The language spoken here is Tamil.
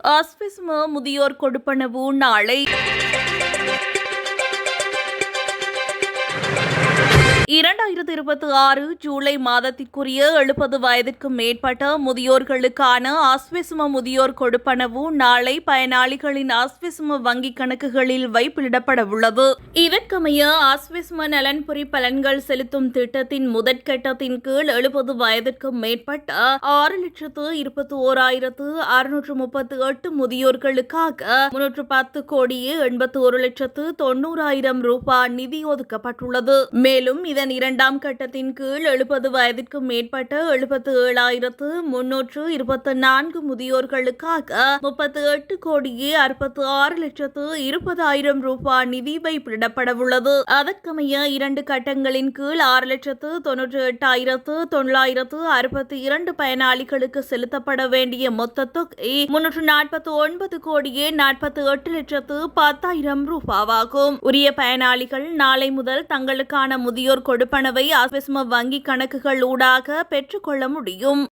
ஆஸ்விஸ்ம முதியோர் கொடுப்பனவு நாளை 2026 ஜூலை மாதத்திற்குரிய 70 வயதிற்கும் மேற்பட்ட முதியோர்களுக்கான ஆஸ்விஸ்ம முதியோர் கொடுப்பனவு நாளை பயனாளிகளின் ஆஸ்விஸ்ம வங்கிக் கணக்குகளில் வைப்பிலிடப்பட உள்ளது. இதற்கமைய ஆஸ்விஸ்ம நலன்புரி பலன்கள் செலுத்தும் திட்டத்தின் முதற்கட்டத்தின் கீழ் 70 வயதிற்கும் மேற்பட்ட 6,21,638 முதியோர்களுக்காக 310 கோடியே 81,90,000 ரூபாய் நிதி ஒதுக்கப்பட்டுள்ளது. மேலும் இதன் இரண்டாம் கட்டத்தின் கீழ் 70 வயதிற்கும் மேற்பட்ட 77,324 முதியோர்களுக்காக 38 கோடியே 66,20,000 ரூபாய் நிதி வைப்பிடப்படவுள்ளது. அதற்கமைய இரண்டு கட்டங்களின் கீழ் 6,98,962 பயனாளிகளுக்கு செலுத்தப்பட வேண்டிய மொத்த தொகை 349 கோடியே 48,10,000 ரூபாவாகும். உரிய பயனாளிகள் நாளை முதல் தங்களுக்கான முதியோர் கொடுப்பனவை ஆஸ்விஸ்ம வங்கி கணக்குகள் ஊடாக பெற்றுக்கொள்ள முடியும்.